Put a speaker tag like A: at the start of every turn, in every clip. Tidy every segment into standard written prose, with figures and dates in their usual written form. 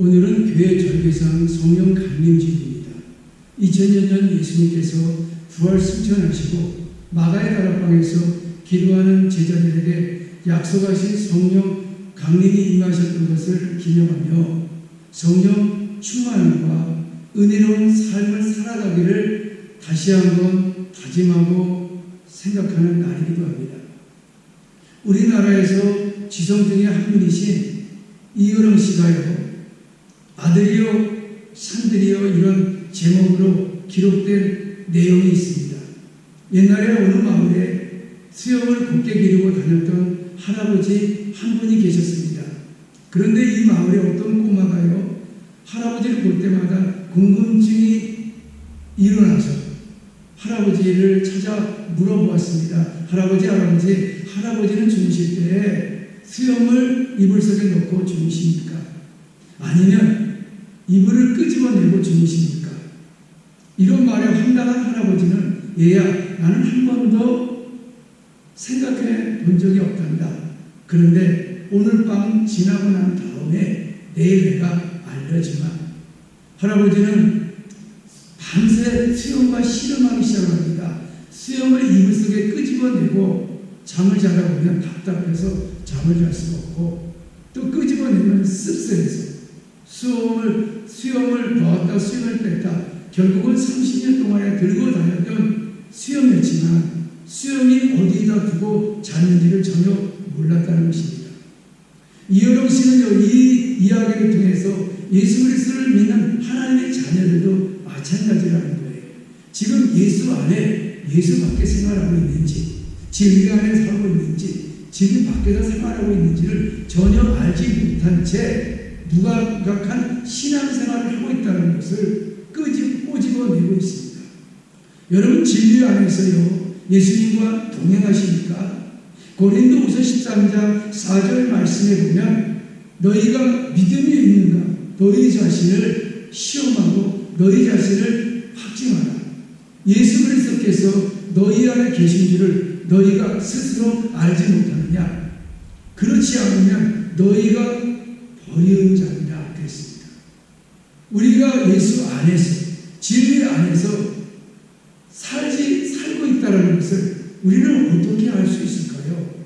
A: 오늘은 교회 절기상 성령 강림주일입니다. 2000년 전 예수님께서 부활 승천하시고 마가의 다락방에서 기도하는 제자들에게 약속하신 성령 강림이 임하셨던 것을 기념하며 성령 충만함과 은혜로운 삶을 살아가기를 다시 한번 다짐하고 생각하는 날이기도 합니다. 우리나라에서 지성 중에 한 분이신 이효령 씨가요, 아들이여 산들이여 이런 제목으로 기록된 내용이 있습니다. 옛날에 어느 마을에 수염을 곱게 기르고 다녔던 할아버지 한 분이 계셨습니다. 그런데 이 마을에 어떤 꼬마가요, 할아버지를 볼 때마다 궁금증이 일어나서 할아버지를 찾아 물어보았습니다. 할아버지는 주무실 때 수염을 이불 속에 넣고 주무십니까? 아니면 이불을 끄집어내고 주무십니까? 이런 말에 황당한 할아버지는 얘야, 나는 한 번도 생각해 본 적이 없단다. 그런데 오늘 밤 지나고 난 다음에 내일 내가 알려주마. 할아버지는 밤새 수염과 씨름하기 시작합니다. 수염을 이불 속에 끄집어내고 잠을 자다 보면 답답해서 잠을 잘 수가 없고, 또 끄집어내면 씁쓸해서 수염을 넣었다 수염을 뺐다, 결국은 30년 동안에 들고 다녔던 수염이었지만 수염이 어디에다 두고 잤는지를 전혀 몰랐다는 것입니다. 이효령 씨는요, 이 이야기를 통해서 예수 그리스도를 믿는 하나님의 자녀들도 마찬가지라는 거예요. 지금 예수 안에, 예수 밖에 생활하고 있는지, 진리 안에 살고 있는지, 진리 밖에서 생활하고 있는지를 전혀 알지 못한 채 무감각한 신앙생활을 하고 있다는 것을 꼬집어내고 있습니다. 여러분, 진리 안에서요, 예수님과 동행하십니까? 고린도후서 13장 4절 말씀에 보면 너희가 믿음이 있는가? 너희 자신을 시험하고 너희 자신을 확증하라. 예수 그리스도께서 너희 안에 계신 줄을 너희가 스스로 알지 못하느냐? 그렇지 않으면 너희가 버리는 자이다 그랬습니다. 우리가 예수 안에서, 진리 안에서 살고 있다는 것을 우리는 어떻게 알 수 있을까요?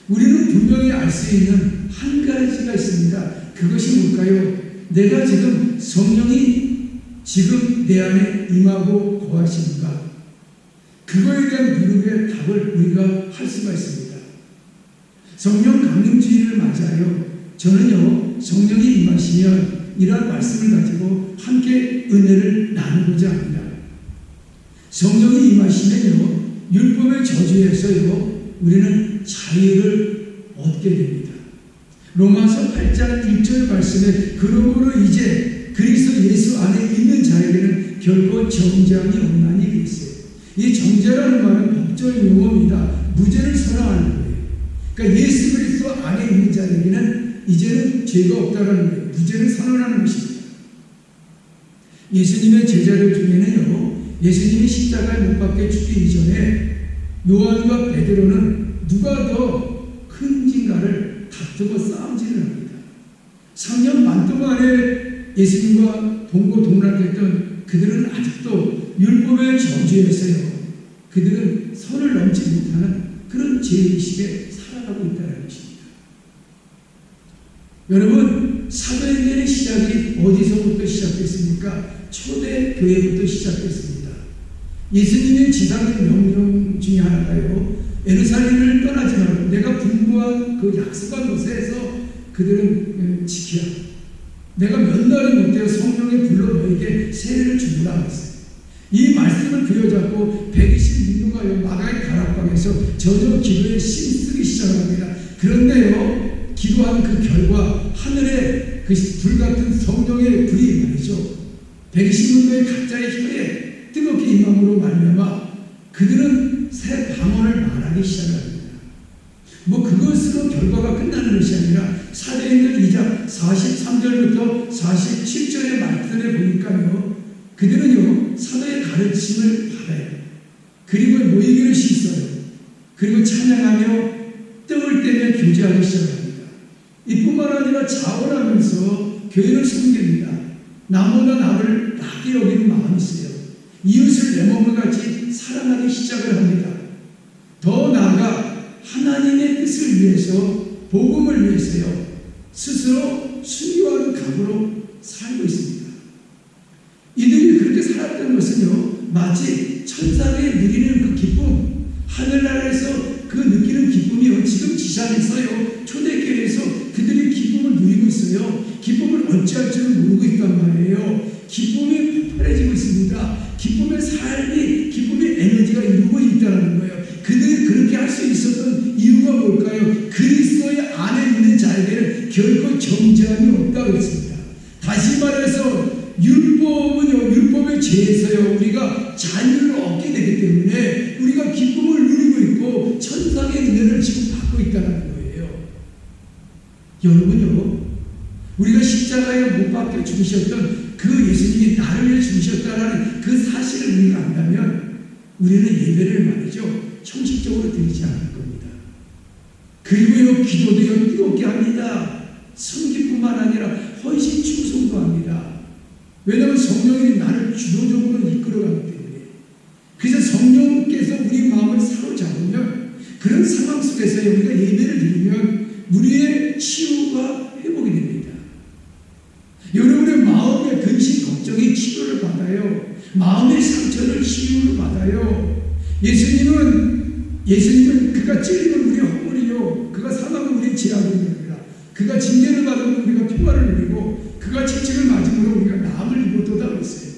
A: 우리는 분명히 알 수 있는 한 가지가 있습니다. 그것이 뭘까요? 내가 지금 성령이 지금 내 안에 임하고 거하시는가? 그거에 대한 물음의 답을 우리가 할 수가 있습니다. 성령 강림주의를 맞이하여 저는요, 성령이 임하시면 이러한 말씀을 가지고 함께 은혜를 나누고자 합니다. 성령이 임하시면요, 율법의 저주에서요, 우리는 자유를 얻게 됩니다. 로마서 8장 1절 말씀에 그러므로 이제 그리스도 예수 안에 있는 자에게는 결코 정죄함이 없나니 그랬어요. 이 정죄라는 말은 법적 용어입니다. 무죄를 선언하는 거예요. 그러니까 예수 그리스도 안에 있는 자에게는 이제는 죄가 없다는 거예요. 무죄를 선언하는 것입니다. 예수님의 제자들 중에는요, 예수님이 십자가에 못 박혀 죽기 이전에 요한과 베드로는 누가 더 큰진가를 다투고 싸움질을 합니다. 3년 반 동안에 예수님과 동고동락했던 그들은 아직도 율법의 저주에서요, 그들은 선을 넘지 못하는 그런 죄의식에 살아가고 있다는 것입니다. 여러분, 사도행전의 시작이 어디서부터 시작됐습니까? 초대교회부터 시작됐습니다. 예수님의 지상의 명령 중에 하나가요, 예루살렘을 떠나지 말고 내가 분부한 그 약속한 곳에서 그들은 지키라. 내가 몇 날이 못되어 성령의 불로 너에게 세례를 주리라 했어요. 이 말씀을 부여잡고 120민도가요, 마가의 다락방에서 저녁 기도에 힘쓰기 시작합니다. 그런데요, 기도한 그 결과 하늘에 그 불같은 성령의 불이 말이죠, 120민도의 각자의 혀에 뜨겁게 임함으로 말미암아 그들은 새 방언을 말하기 시작합니다. 그것으로 결과가 끝나는 것이 아니라 사도행전 2장 43절부터 47절의 말씀에 보니까요, 그들은요, 사도의 가르침을 받아요. 그리고 모이기를 씻어요. 그리고 찬양하며 떡을 떼며 교제하기 시작합니다. 이뿐만 아니라 자원하면서 교회를 섬깁니다. 나보다 나를 낮게 여기는 마음이 있어요. 이웃을 내 몸을 같이 사랑하기 시작을 합니다. 더 나아가 하나님의 뜻을 위해서, 복음을 위해서요, 스스로 순교하는 각오로 살고 있습니다. 이들이 그렇게 살았던 것은요, 마치 천상에 누리는 그 기쁨, 하늘나라에서 그 느끼는 기쁨이요, 지금 지상에서요, 초대교회에서 그들이 기쁨을 누리고 있어요. 기쁨을 어찌할 줄은 모르고 있단 말이에요. 기쁨이 폭발해지고 있습니다. 기쁨의 삶이, 기쁨의 에너지가 이루고 있다는 거예요. 그들이 그렇게 할 수 있었던 이유가 뭘까요? 그리스도의 안에 있는 자에게는 결코 정죄함이 없다고 했습니다. 다시 말해서 율법은요, 율법의 죄에서요, 우리가 자유를 얻게 되기 때문에 우리가 기쁨을 누리고 있고 천상의 은혜를 지금 받고 있다는 거예요. 여러분요, 우리가 십자가에 못 박혀 죽으셨던 그 예수님이 나를 위해 죽으셨다는 그 사실을 우리가 안다면 우리는 예배를 말이죠, 형식적으로 드리지 않을 겁니다. 그리고요, 기도도요, 뜨겁게 합니다. 성기뿐만 아니라 헌신 충성도 합니다. 왜냐하면 성령이 나를 주도적으로 이끌어가기 때문에. 그래서 성령께서 우리 마음을 사로잡으면 그런 상황 속에서 우리가 예배를 드리면 우리의 치유가 회복이 됩니다. 여러분의 마음의 근심, 걱정이 치료를 받아요. 마음의 상처를 치유를 받아요. 예수님은 그가 찔리면 우리 허물이요, 그가 상하면 우리 죄악입니다. 그가 징계를 받으면 우리가 평화를 누리고 그가 채찍을 맞으므로 우리가 나음을 입었도다 그랬어요.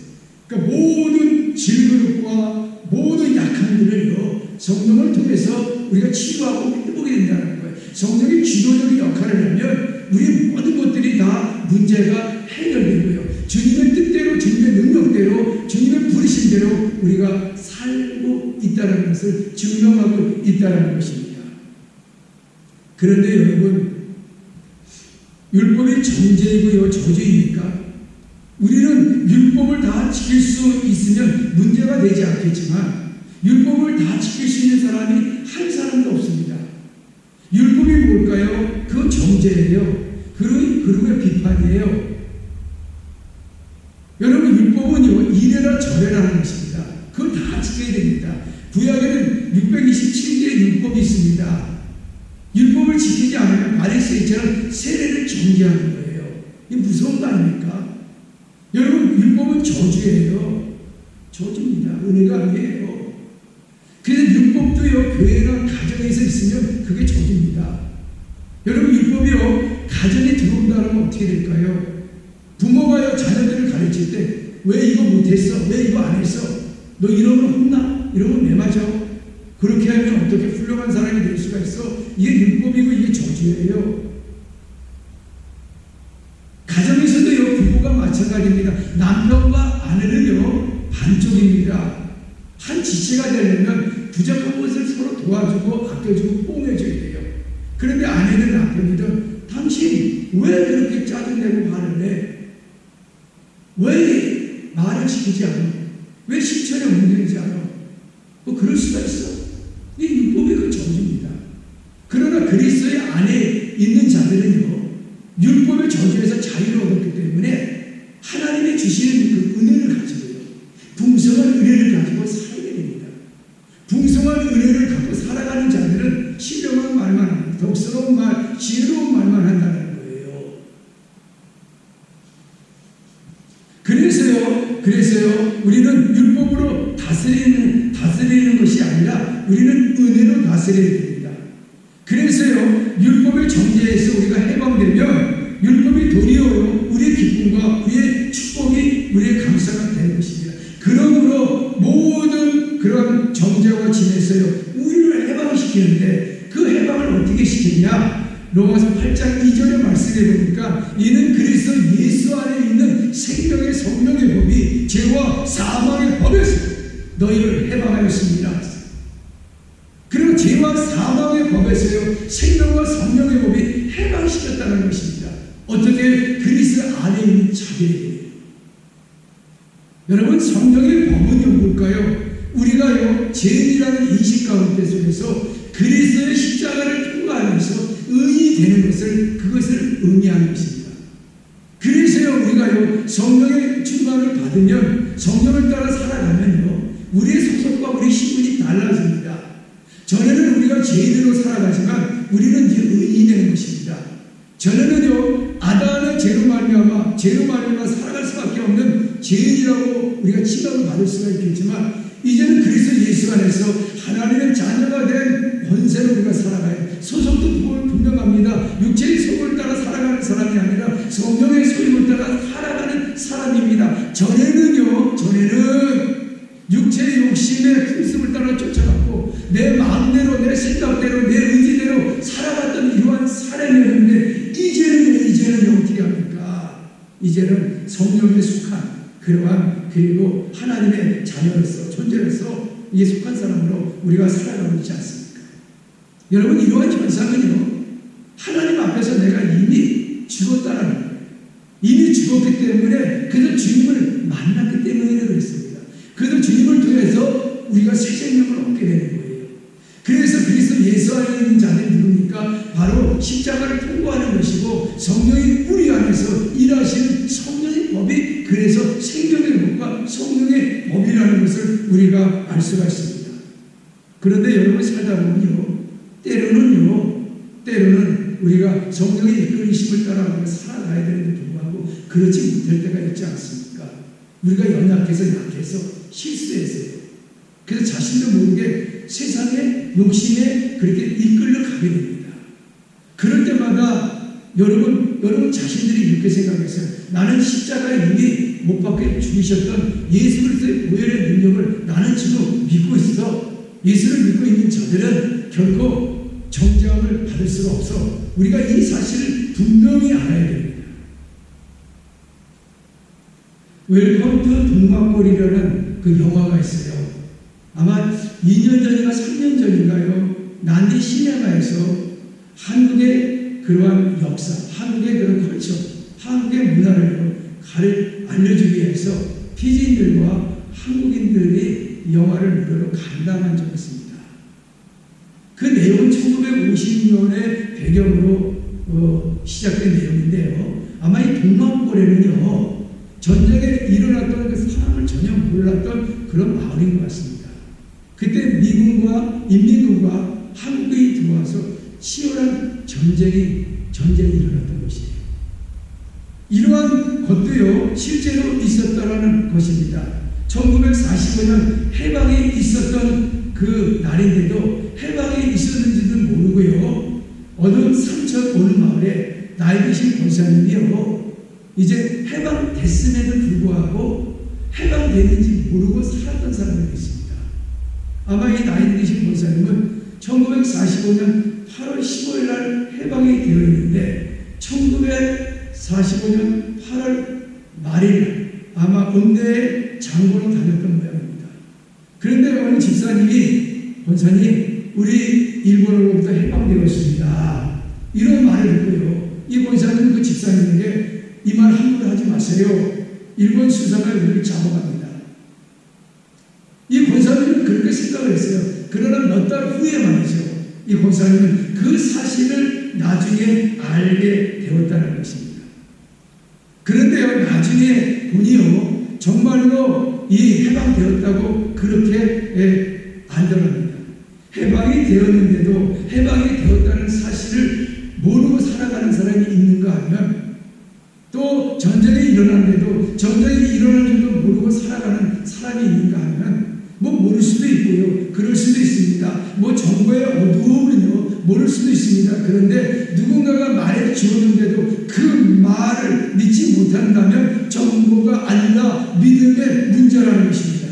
A: 그러니까 모든 질그릇과 모든 약한 일을요, 성령을 통해서 우리가 치유하고 회복이 된다는 거예요. 성령이 주도적인 역할을 하면 우리 모든 것들이 다 문제가 해결되고요, 주님의 뜻대로, 주님의 능력대로, 주님의 부르심대로 우리가 살고 있다는 것을 증명하고 있다는 것입니다. 그런데 여러분, 율법이 정죄이고요, 저주입니까? 우리는 율법을 다 지킬 수 있으면 문제가 되지 않겠지만 율법을 다 지킬 수 있는 사람이 한 사람도 없습니다. 율법이 뭘까요? 그건 정죄예요. 그리고 비판이에요. 여러분, 율법은요, 이래라 저래라 하는 것입니다. 그걸 다 지켜야 됩니다. 구약에는 627개의 율법이 있습니다. 율법을 지키지 않으면 바리새인처럼 세례를 정죄하는 거예요. 이게 무서운 거 아닙니까? 여러분, 율법은 저주예요. 저주입니다. 은혜가 아니에요. 그래서 율법도요, 교회나 가정에서 있으면 그게 저주입니다. 여러분, 율법이요, 가정에 들어온다면 어떻게 될까요? 부모가요, 자녀들을 가르칠 때 왜 이거 못했어? 왜 이거 안 했어? 너 이러면 혼나? 이러면 매 맞아? 그렇게 하면 어떻게 훌륭한 사람이 될 수가 있어? 이게 율법이고 이게 저주예요. 가정에서도요, 부부가 마찬가지입니다. 남편과 아내는요, 반쪽입니다. 한 지체가 되려면 부족한 것을 서로 도와주고 아껴주고 뽕해줘야 돼요. 그런데 아내든 남편이든 당신 왜 그렇게 짜증내고 화를 내? 왜 말을 지키지 않아? 왜 실천에 옮기지 않아? 뭐 그럴 수가 있어. 이 율법의 그 저주입니다. 그러나 그리스도의 안에 있는 자들은요, 율법의 저주에서 자유를 얻었기 때문에 하나님이 주시는 그 은혜를 가지고요, 풍성한 은혜를 가지고 살게 됩니다. 풍성한 은혜를 갖고 살아가는 자들은 신령한 말만 합니다. 덕스러운 말, 지혜로운 말만 한다는 거예요. 그래서요, 우리는 율법으로 다스리는 것이 아니라 우리는 은혜로 다스려야 됩니다. 그래서요, 율법의 정죄에서 우리가 해방되면 율법이 도리어 우리의 기쁨과 우리의 축복이 우리의 감사가 되는 것입니다. 그러므로 모든 그런 정죄와 짐에서요, 우리를 해방시키는데 그 해방을 어떻게 시키냐? 로마서 8장 2절의 말씀에 보니까 이는 그리스도 예수 안에 있는 생명의 성령의 법이 죄와 사망의 법에서 너희를 해방하였습니다. 그리고 죄와 사망의 법에서요, 생명과 성령의 법이 해방시켰다는 것입니다. 어떻게? 그리스도 안에 있는 자들에게. 여러분, 성령의 법은요, 뭘까요? 우리가요, 죄인이라는 인식 가운데 속에서 그리스도의 십자가를 통과하면서 의인이 되는 것을, 그것을 의미하는 것입니다. 그래서 것입니다. 전에는 우리가 죄인으로 살아가지만 우리는 이제 의인이 되는 것입니다. 전에는요, 아담의 죄로 말미암아 살아갈 수밖에 없는 죄인이라고 우리가 칭함을 받을 수가 있겠지만, 이제는 그리스도 예수 안에서 하나님의 자녀가 된 권세로 우리가 살아가요. 소속도 분명합니다. 육체의 소욕을 따라 살아가는 사람이 아니라 성령의 소욕을 따라 살아가는 사람입니다. 전에는 육체의 욕심의 흠습을 따라 쫓아갔고 내 마음대로, 내 생각대로, 내 의지대로 살아갔던 이러한 사람이었는데, 이제는 어떻게 합니까? 이제는 성령에 속한 그러한, 그리고 하나님의 자녀로서, 존재로서 이에 속한 사람으로 우리가 살아가고 있지 않습니까? 여러분, 이러한 현상은요, 하나님 앞에서 내가 이미 죽었다는 거예요. 이미 죽었기 때문에, 그래서 주님을 만났기 때문에 그랬습니다. 그래서 주님을 통해서 우리가 새 생명을 얻게 되는 거예요. 그래서 그리스도 예수 안에 있는 자들이 누굽니까? 바로 십자가를 통과하는 것이고, 성령이 우리 안에서 일하시는 성령의 법이, 그래서 생명의 법과 성령의 법이라는 것을 우리가 알 수가 있습니다. 그런데 여러분, 살다 보면요, 때로는 우리가 성령의 이끌리심을 따라 살아가야 되는데 불구하고 그렇지 못할 때가 있지 않습니까? 우리가 약해서 실수했어요. 그래서 자신도 모르게 세상의 욕심에 그렇게 이끌려 가게 됩니다. 그럴 때마다 여러분 자신들이 이렇게 생각했어요. 나는 십자가에 이미 못 박혀 죽으셨던 예수 그리스도의 보혈의 능력을 나는 지금 믿고 있어. 예수를 믿고 있는 자들은 결코 정죄함을 받을 수가 없어. 우리가 이 사실을 분명히 알아야 됩니다. 웰컴 투 동막골이라는 그 영화가 있어요. 아마 2년 전인가 3년 전인가요, 난디 시네마에서 한국의 그러한 역사, 한국의 그런 컬처, 한국의 문화를 알려주기 위해서 피지인들과 한국인들이 영화를 무료로 감당한 적이 있습니다. 그 내용은 1950년의 배경으로 시작된 내용인데요. 아마 이 동막골에는요, 전쟁에 일어났던 그 상황을 전혀 몰랐던 그런 마을인 것 같습니다. 그때 미군과 인민군과 한국이 들어와서 치열한 전쟁이 일어났던 것이에요. 이러한 것도요, 실제로 있었다라는 것입니다. 1945년 해방이 있었던 그 날인데도 해방이 있었는지도 모르고요, 어느 삼천 어느 마을에 나이 드신 권사님이요, 이제 해방됐음에도 불구하고 해방됐는지 모르고 살았던 사람이 있습니다. 아마 이 나이 드신 권사님은 1945년 8월 15일 날 해방이 되어 있는데 1945년 8월 말일 아마 음대에 장고로 다녔던 모양입니다. 그런데 어느 집사님이, 권사님, 우리 일본으로부터 해방되었습니다, 이런 말을 듣고요, 이 권사님은 그 집사님에게 이 말 함부로 하지 마세요. 일본 수사가 우리를 잡아갑니다. 이 권사님은 그렇게 생각을 했어요. 그러나 몇 달 후에 말이죠, 이 권사님은 그 사실을 나중에 알게 되었다는 것입니다. 그런데요, 나중에 보니요, 정말로 이 해방되었다고 그렇게 알더랍니다. 해방이 되었는데도 해방이 되었다는 사실을 모르고 살아가는 사람이 있는가 하면, 또 전쟁이 일어났는데도 전쟁이 일어난 줄도 모르고 살아가는 사람이 있는가 하면, 뭐 모를 수도 있고요, 그럴 수도 있습니다. 뭐 정보의 어두움은요, 모를 수도 있습니다. 그런데 누군가가 말해 주었는데도 그 말을 믿지 못한다면 정보가 아니라 믿음의 문제라는 것입니다.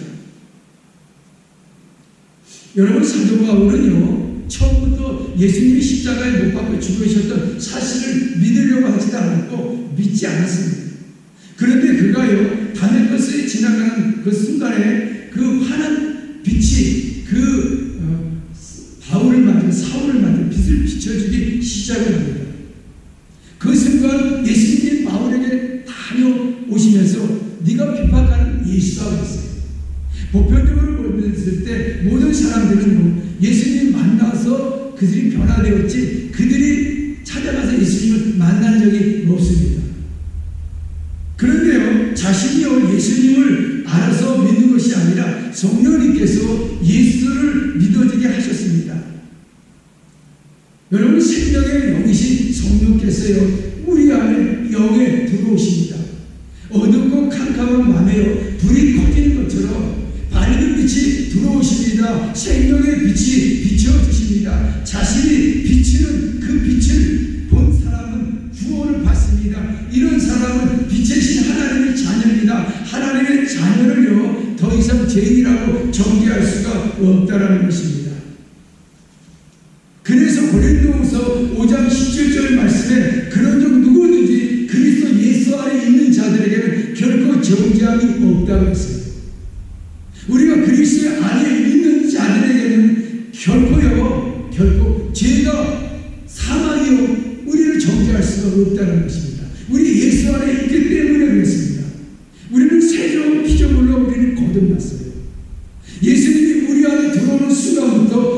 A: 여러분, 사도 바울은요, 처음부터 예수님이 십자가에 못 박혀 죽으셨던 사실을 믿으려고 하지도 않았고 믿지 않았습니다. 그런데 그가요, 다메섹에 지나가는 그 순간에 그 환한 빛이 사울을 만든 빛을 비춰주기 시작을 합니다. 그 순간 예수님이 바울에게 다녀오시면서 네가 핍박하는 예수가 있어요. 보편적으로 봤을 때 모든 사람들은 예수님 만나서 그들이 변화되었지, 그들이 찾아가서 예수님을 만난 적이 없습니다. 그런데요, 자신이요, 예수님을 알아서 믿는 것이 아니라 성령님께서 예수를 믿어지게 여러분, 생명의 영이신 성령께서요 우리 안에 영에 들어오십니다. 어둡고 캄캄한 밤에요 불이 꺼지는 것처럼 밝은 빛이 들어오십니다. 생명의 빛이 비춰주십니다. 자신이 비치는 그 빛을 본 사람은 구원을 받습니다. 이런 사람은 빛의 신 하나님의 자녀입니다. 하나님의 자녀를요 더 이상 죄인이라고 정죄할 수가 없다라는 것입니다. 그래서 고린도후서 5장 17절 말씀에 그런 종 누구든지 그리스도 예수 안에 있는 자들에게는 결코 정죄함이 없다고 했어요. 우리가 그리스도 안에 있는 자들에게는 결코 죄가 사망이요 우리를 정죄할 수가 없다는 것입니다. 우리 예수 안에 있기 때문에 그렇습니다. 우리는 새로운 피조물로 우리는 거듭났어요. 예수님이 우리 안에 들어오는 순간부터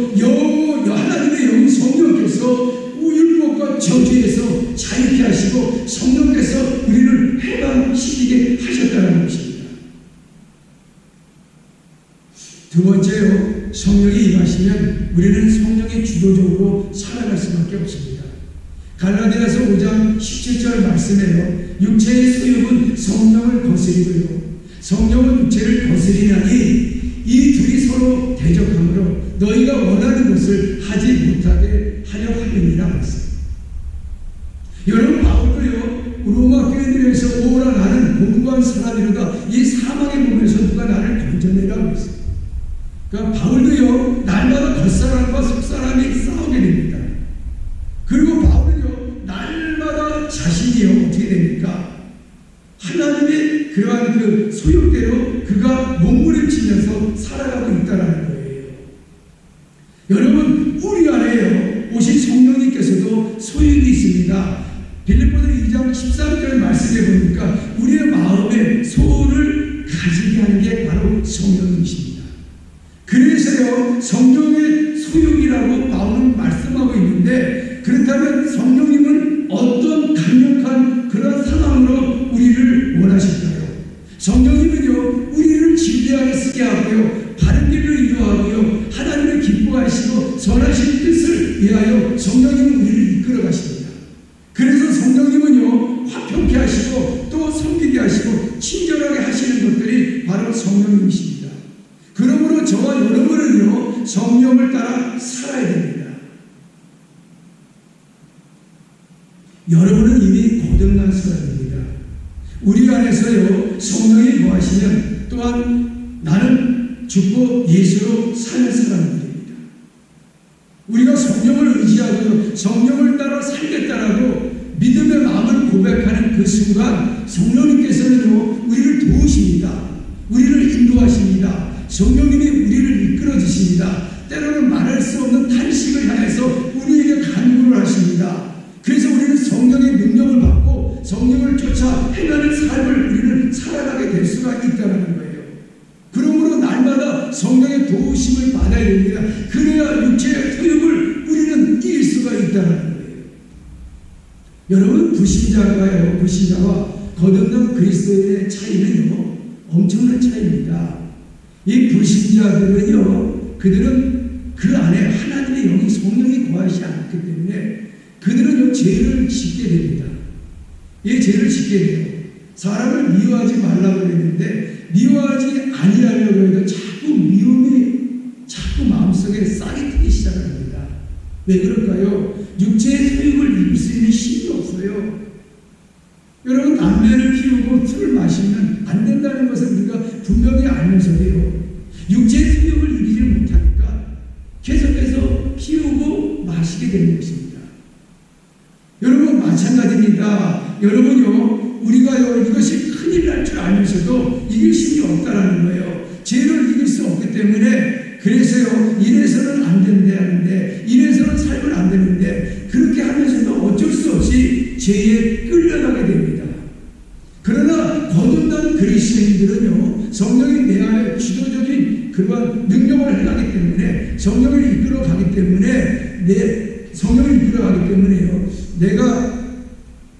A: 하나님의 영 성령께서 율법과 저주에서 자유케 하시고 성령께서 우리를 해방시키게 하셨다는 것입니다. 두 번째요, 성령이 임하시면 우리는 성령의 주도적으로 살아갈 수밖에 없습니다. 갈라디아서 5장 17절 말씀에요, 육체의 소욕은 성령을 거스리고요 성령은 육체를 거스리나니 이 둘이 서로 대적하므로 너희가 원하는 것을 하지 못하게 하려 함이니라 했어요. 여러분, 바울도요 로마 교인들에서 오라 나는 공부한 사람이로다 이 사망의 몸에서 누가 나를 건져내라고 했어요. 그러니까 바울도요 날마다 겉사람과 속사람이 싸우게 됩니다. 그리고 바울은요 날마다 자신이요 어떻게 됩니까? 하나님의 그러한 그 소욕대로 그가 몸부림치면서 살아가고 있다는 거예요. 여러분, 우리 안에요 오신 성령님께서도 소욕이 있습니다. 빌립보서 2장 13절 말씀에 보니까 우리의 마음에 소원을 가지게 하는 게 바로 성령님이십니다. 그래서요 성령의 소욕이라고 바울은 말씀하고 있는데, 그렇다면 성령님은 어떤 강력한 그런 상황으로 우리를 원하실까요? 성령님은요 우리를 진리하게 쓰게 하고요 바른 길로 인도하고요 하나님을 기뻐하시고 선하신 뜻을 위하여 성령님은 우리를 이끌어 가십니다. 그래서 성령님은요 화평케 하시고 또 섬기게 하시고 친절하게 하시는 것들이 바로 성령님이십니다. 그러므로 저와 여러분은요 성령을 따라 살아야 됩니다. 여러분은 이미 거듭난 사람입니다. 우리 안에서요 성령이 거하시면 또한 나는 죽고 예수로 사는 사람들입니다. 우리가 성령을 의지하고 성령을 따라 살겠다라고 믿음의 마음을 고백하는 그 순간 성령님께서는요 우리를 도우십니다. 우리를 인도하십니다. 성령님이 우리를 이끌어 주십니다. 때로는 말할 수 없는 탄식을 향해서 우리에게 간구를 하십니다. 그래서 우리는 성령의 능력을 받고 성령을 쫓아 행하는 삶을 우리는 살아가게 될 수가 있다는 거예요. 그러므로 날마다 성령의 도우심을 받아야 됩니다. 그래야 육체의 소욕을 우리는 이길 수가 있다는 거예요. 여러분, 불신자와 거듭난 그리스도인의 차이는요 엄청난 차이입니다. 이 불신자들은요 그들은 그 안에 하나님의 영이 성령이 거하지 않기 때문에 그들은 죄를 짓게 됩니다. 이 죄를 짓게 돼요. 사람을 미워하지 말라고 했는데 미워하지 아니하려고 해도 자꾸 미움이 자꾸 마음속에 싹이 트기 시작합니다. 왜 그럴까요? 육체의 소욕을 이길 수 있는 힘이 없어요. 여러분, 담배를 피우고 술을 마시면 안 된다는 것을 우리가 분명히 알면서도요 육체의 소욕을 이기지 못하니까 계속해서 피우고 마시게 되는 것입니다. 여러분, 마찬가지입니다. 여러분요 우리가요 이것이 큰일 날 줄 알면서도 이길 힘이 없다라는 거예요. 죄를 이길 수 없기 때문에 그래서요 이래서는 안 된다는데 이래서는 살면 안 되는데 그렇게 하면서도 어쩔 수 없이 죄에 끌려가게 됩니다. 그러나 거듭난 그리스도인들은요 성령이 내 안에 주도적인 그러한 능력을 행하기 때문에 성령을 이끌어가기 때문에 성령을 이끌어가기 때문에요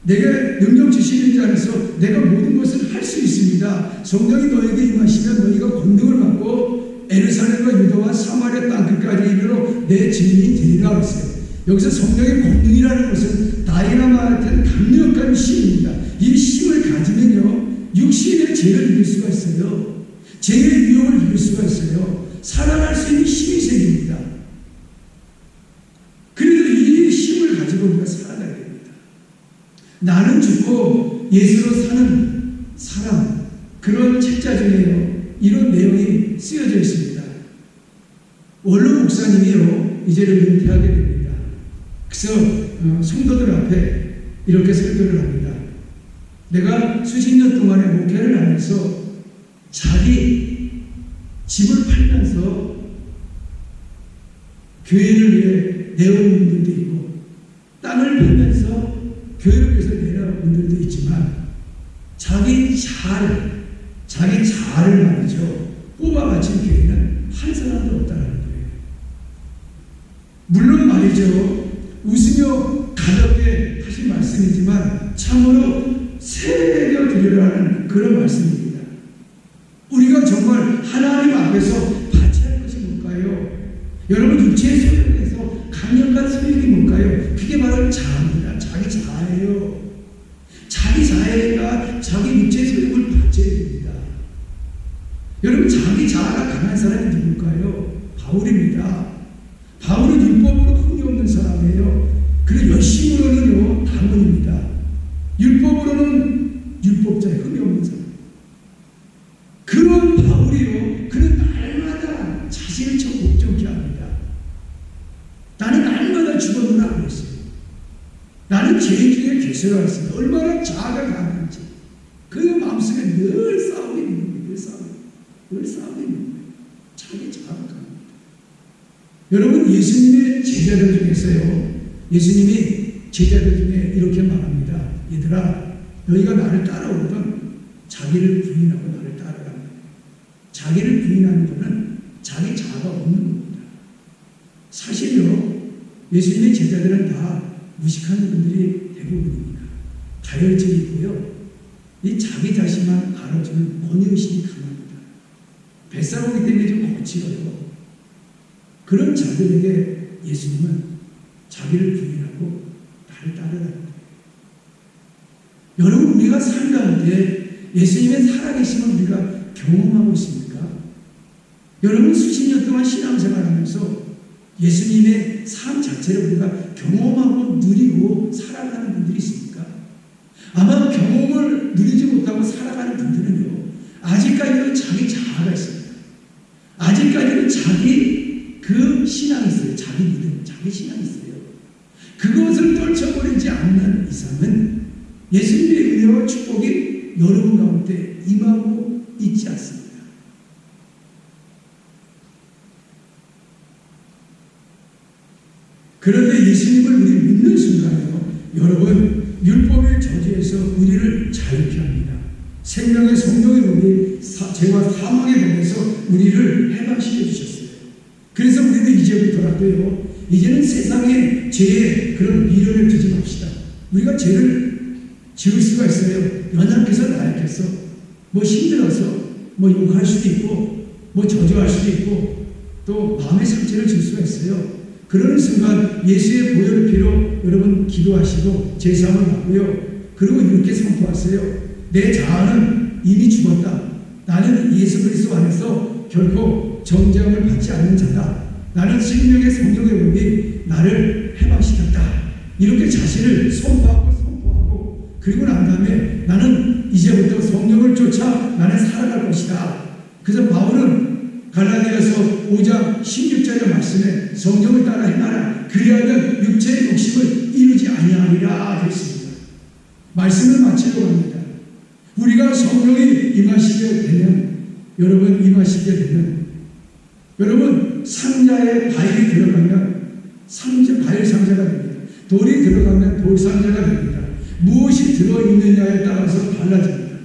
A: 내게 능력 주시는 자 안에서 내가 모든 것을 할 수 있습니다. 성령이 너에게 임하시면 너희가 권능을 받고 에루살렘과 유다와 사마리아 땅끝까지 이르러 내 증인이 되리라 했어요. 여기서 성령의 권능이라는 것은 다이나마이트 강력한 힘입니다. 이 힘을 가지면요, 육신의 죄를 이길 수가 있어요. 죄의 유혹을 이길 수가 있어요. 살아날 수 있는 힘이 생깁니다. 그래도 이 힘을 가지고 우리가 살아가야 됩니다. 나는 죽고 예수로 사는 사람, 그런 책자 중에요, 이런 내용이 쓰여져 있습니다. 원로 목사님이요, 이제는 은퇴하게 됩니다. 그래서 성도들 앞에 이렇게 설교를 합니다. 내가 수십 년 동안의 목회를 하면서 자기 집을 팔면서 교회를 위해 내어온 분들도 있고, 땅을 팔면서 교회를 위해서 내어온 분들도 있지만, 자기 자아를 말이죠, 뽑아바친 교회는 한 사람도 없다는 거예요. 물론 말이죠, 웃으며 가볍게 하신 말씀이지만 참으로 새겨 드리라는 그런 말씀입니다. 우리가 정말 하나님 앞에서 바쳐야 할 것이 뭘까요? 여러분, 육체의 소욕에서 강력한 소욕이 뭘까요? 그게 바로 자아입니다. 자기 자아예요. 자기 자아가 자기 육체의 소욕을 바쳐야 됩니다. 여러분, 자기 자아가 강한 사람이 누굴까요? 바울입니다. 바울은 율법으로 흥이 없는 사람이에요. 그리고 열심으로는요, 당원입니다. 율법으로는 율법자의 흠이 없는 사람. 그런 바울이요, 그는 날마다 자신을 목적히 합니다. 나는 날마다 죽었구나 안 했어요. 나는 죄인 중에 괴수라 했습니다. 얼마나 자아가 강한지. 그 마음속에 늘 싸우고 있는 거예요. 늘 싸우고 있는 거예요. 자기 자아가 강합니다. 여러분, 예수님의 제자들 중에서요, 예수님이 제자들 중에 이렇게 말합니다. 얘들아, 너희가 나를 따라오거든 자기를 부인하고 나를 따르라. 자기를 부인하는 것은 자기 자아가 없는 겁니다. 사실요, 예수님의 제자들은 다 무식한 분들이 대부분입니다. 다혈질이고요, 이 자기 자신만 알아주는 권위의식이 강합니다. 뱃사고기 때문에 좀 거칠어요. 그런 자들에게 예수님은 자기를 부인하고 나를 따르라는 거예요. 여러분, 우리가 삶 가운데 예수님의 살아계심을 우리가 경험하고 있습니까? 여러분, 수십 년 동안 신앙생활하면서 예수님의 삶 자체를 우리가 경험하고 누리고 살아가는 분들이 있습니까? 아마 경험을 누리지 못하고 살아가는 분들은요, 아직까지도 자기 자아가 있습니다. 아직까지도 자기 그 신앙이 있어요. 자기 믿음, 자기 신앙이 있어요. 그것을 떨쳐버리지 않는 이상은 예수님의 은혜와 축복이 여러분 가운데 임하고 있지 않습니다. 그런데 예수님을 우리 믿는 순간에요, 여러분, 율법의 저주에서 우리를 자유케 합니다. 생명의 성령의 법이 죄와 사망의 법에서 우리를 해방시켜 주셨어요. 그래서 우리는 이제부터라도요, 이제는 세상에 죄의 그런 미련을 두지 맙시다. 우리가 죄를 지을 수가 있어요. 연약해서 나약해서, 뭐 힘들어서, 뭐 욕할 수도 있고, 뭐 저주할 수도 있고, 또 마음의 상처를 줄 수가 있어요. 그러는 순간 예수의 보혈 피로 여러분 기도하시고 제사함을 받고요, 그리고 이렇게 선포하세요. 내 자아는 이미 죽었다. 나는 예수 그리스도 안에서 결코 정죄함을 받지 않는 자다. 나는 생명의 성령의 법이 나를 해방시켰다. 이렇게 자신을 선포하고 그리고 난 다음에 나는 이제부터 성령을 쫓아 나는 살아갈 것이다. 그래서 바울은 갈라디아서 5장 16절의 말씀에 성령을 따라 행하라. 그리하면 육체의 욕심을 이루지 아니하리라 했습니다. 말씀을 마치려고 합니다. 우리가 성령이 임하시게 되면, 여러분, 임하시게 되면, 여러분, 상자에 바위이 들어가면 바위 상자가 됩니다. 돌이 들어가면 돌 상자가 됩니다. 무엇이 들어있느냐에 따라서 달라집니다.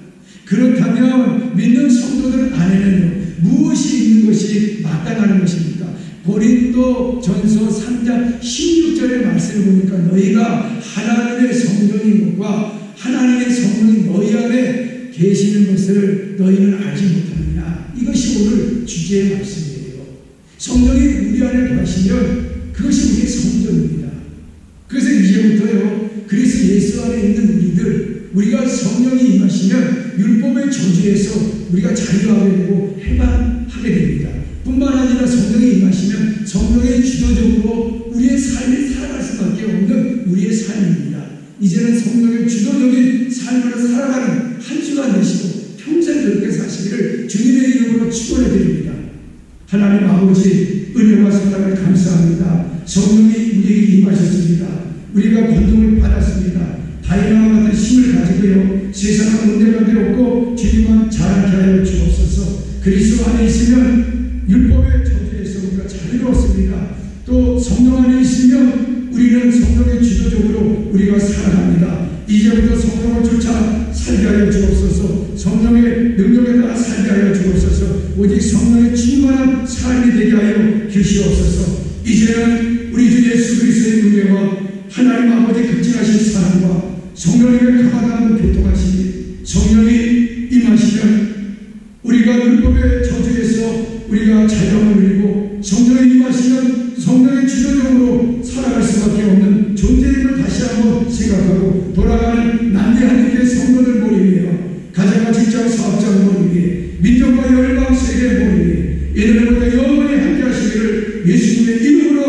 A: 그렇다면 믿는 성도들 안에는 무엇이 있는 것이 마땅하는 것입니까? 고린도 전서 3장 16절의 말씀을 보니까 너희가 하나님의 성령님과 하나님의 성령이 너희 안에 계시는 것을 너희는 알지 못하느냐. 이것이 오늘 주제의 말씀이에요. 성령이 우리 안에 거하시면 그것이 우리의 성전입니다. 이제부터요 그리스도 예수 안에 있는 우리가 성령이 임하시면 율법의 저주에서 우리가 자유하게 되고 해방하게 됩니다. 뿐만 아니라 성령이 임하시면 성령의 주도적으로 우리의 삶을 살아갈 수밖에 없는 우리의 삶입니다. 이제는 성령의 주도적인 삶으로 살아가는 한 주간 되시고 평생 그렇게 사시기를 주님의 이름으로 축원해 드립니다. 하나님 아버지 은혜와 사랑을 감사합니다. 성령이 우리에게 임하셨습니다. 우리가 권능을 받았습니다. 다이나와 같은 힘을 가지고요 세상은 문제가 없고 주님만 자라게 하여 주옵소서. 그리스도 안에 있으면 율법의 저주에서 우리가 자유로웠습니다. 또 성령 안에 있으면 우리는 성령의 주도적으로 우리가 살아갑니다. 이제부터 성령을 쫓아 살게 하여 주옵소서. 성령의 능력에 따라 살게 하여 주옵소서. 오직 성령의 충만한 삶이 되게 하여 주시옵소서. 이제는 우리 주 예수 그리스도의 은혜와 하나님 아버지 극진하신 사랑과 성령님의 가마다는 교통하심이 성령이 임하시면 우리가 율법의 저주에서 우리가 자유함을 누리고 성령이 임하시면 성령의 주도적으로 살아갈 수밖에 없는 존재임을 다시 한번 생각하고 돌아가는 남대한 일의 성도들 머리 위에 가정과 직장 사업장 머리 위에 민족과 열방 세계 머리 위에 이들보다 영원히 함께 하시기를 예수님의 이름으로